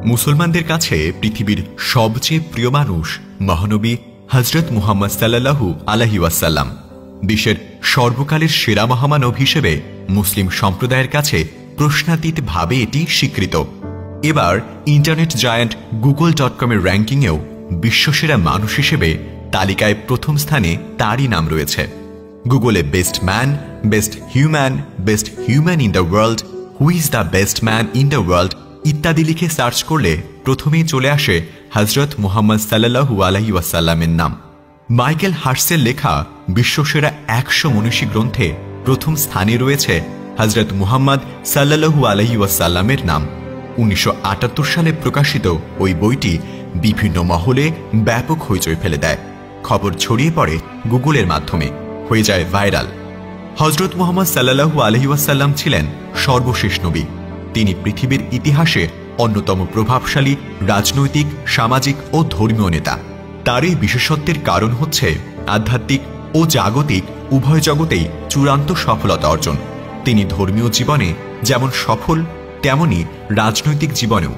মুসলমানদের কাছে পৃথিবীর সবচেয়ে প্রিয় মানুষ মহানবী হযরত মুহাম্মদ সাল্লাল্লাহু আলাইহি ওয়াসাল্লাম। বিশ্বের সর্বকালের সেরা মহামানব হিসেবে মুসলিম সম্প্রদায়ের কাছে প্রশ্নাতীতভাবে এটি স্বীকৃত। এবার ইন্টারনেট জায়ান্ট Google.com-এর র্যাঙ্কিংয়েও বিশ্বসেরা মানুষ হিসেবে তালিকায় প্রথম স্থানে তারই নাম রয়েছে। গুগলে best man, best human in the world, who is the best man in the world ইত্যাদি লিখে সার্চ করলে প্রথমেই চলে আসে হযরত মুহাম্মদ সাল্লাল্লাহু আলাইহি ওয়াসাল্লামের নাম। মাইকেল হার্সের লেখা বিশ্বসেরা 100 মনীষী গ্রন্থে প্রথম স্থানে রয়েছে হযরত মুহাম্মদ সাল্লাল্লাহু আলাইহি ওয়াসাল্লামের নাম। 1978 সালে প্রকাশিত ওই বইটি বিভিন্ন মহলে ব্যাপক হইচই ফেলে দেয়। খবর ছড়িয়ে পড়ে গুগলের মাধ্যমে, হয়ে যায় ভাইরাল। হযরত মুহাম্মদ সাল্লাল্লাহু আলাইহি ওয়াসাল্লাম ছিলেন সর্বশেষ নবী। তিনি পৃথিবীর ইতিহাসে অন্যতম প্রভাবশালী রাজনৈতিক, সামাজিক ও ধর্মীয় নেতা। তার এই বিশেষত্বের কারণ হচ্ছে আধ্যাত্মিক ও জাগতিক উভয় জগতেই চূড়ান্ত সফলতা অর্জন। তিনি ধর্মীয় জীবনে যেমন সফল, তেমনি রাজনৈতিক জীবনেও।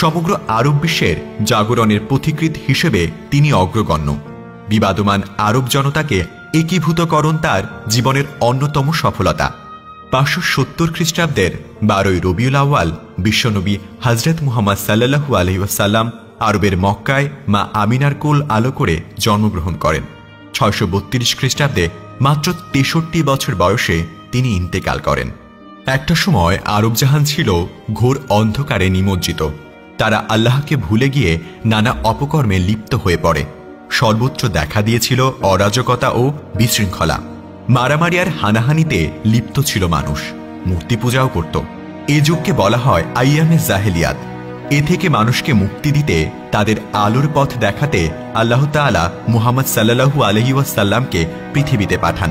সমগ্র আরব বিশ্বের জাগরণের পথিকৃৎ হিসেবে তিনি অগ্রগণ্য। বিবাদমান আরব জনতাকে একীভূতকরণ তার জীবনের অন্যতম সফলতা। 570 খ্রিস্টাব্দের 12 রবিউল আউয়াল বিশ্বনবী হযরত মুহাম্মদ সাল্লাল্লাহু আলাইহি ওয়াসাল্লাম আরবের মক্কায় মা আমিনার কোল আলো করে জন্মগ্রহণ করেন। 632 খ্রিস্টাব্দে মাত্র 63 বছর বয়সে তিনি ইন্তেকাল করেন। একটা সময় আরব জাহান ছিল ঘোর অন্ধকারে নিমজ্জিত। তারা আল্লাহকে ভুলে গিয়ে নানা অপকর্মে লিপ্ত হয়ে পড়ে। সর্বত্র দেখা দিয়েছিল অরাজকতা ও বিশৃঙ্খলা। মারামারি আর হানাহানিতে লিপ্ত ছিল মানুষ। মূর্তি পূজাও করত। এ যুগকে বলা হয় আইয়ামে জাহেলিয়াত। এ থেকে মানুষকে মুক্তি দিতে, তাদের আলোর পথ দেখাতে আল্লাহ তাআলা মুহাম্মদ সাল্লাল্লাহু আলাইহি ওয়াসাল্লামকে পৃথিবীতে পাঠান।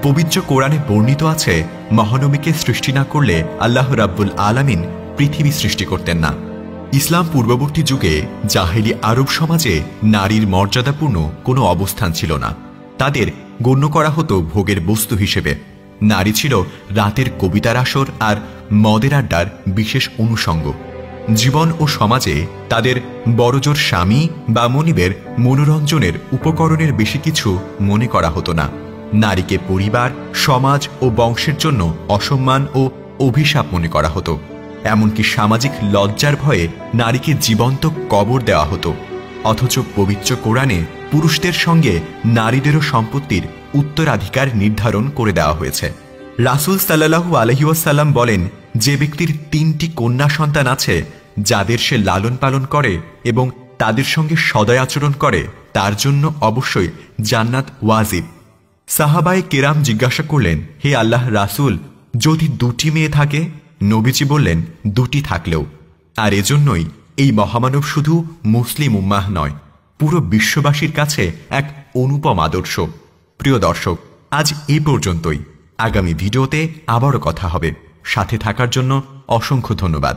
পবিত্র কোরআনে বর্ণিত আছে, মহানবীকে সৃষ্টি না করলে আল্লাহ রাব্বুল আলামিন পৃথিবী সৃষ্টি করতেন না। ইসলাম পূর্ববর্তী যুগে জাহেলি আরব সমাজে নারীর মর্যাদাপূর্ণ কোনো অবস্থান ছিল না। তাদের গণ্য করা হতো ভোগের বস্তু হিসেবে। নারী ছিল রাতের কবিতার আসর আর মদের আড্ডার বিশেষ অনুষঙ্গ। জীবন ও সমাজে তাদের বড়জোর স্বামী বা মনিবের মনোরঞ্জনের উপকরণের বেশি কিছু মনে করা হতো না। নারীকে পরিবার, সমাজ ও বংশের জন্য অসম্মান ও অভিশাপ মনে করা হতো। এমনকি সামাজিক লজ্জার ভয়ে নারীকে জীবন্ত কবর দেওয়া হতো। অথচ পবিত্র কোরআনে পুরুষদের সঙ্গে নারীদেরও সম্পত্তির উত্তরাধিকার নির্ধারণ করে দেওয়া হয়েছে। রাসূল সাল্লাল্লাহু আলাইহি ওয়াসাল্লাম বলেন, যে ব্যক্তির 3টি কন্যা সন্তান আছে, যাদের সে লালন পালন করে এবং তাদের সঙ্গে সদয় আচরণ করে, তার জন্য অবশ্যই জান্নাত ওয়াজিব। সাহাবায়ে কেরাম জিজ্ঞাসা করলেন, হে আল্লাহ রাসূল, যদি 2টি মেয়ে থাকে? নবীজি বললেন, 2টি থাকলেও। আর এজন্যই এই মহামানব শুধু মুসলিম উম্মাহ নয়, পুরো বিশ্ববাসীর কাছে এক অনুপম আদর্শ। প্রিয় দর্শক, আজ এই পর্যন্তই। আগামী ভিডিওতে আবারও কথা হবে। সাথে থাকার জন্য অসংখ্য ধন্যবাদ।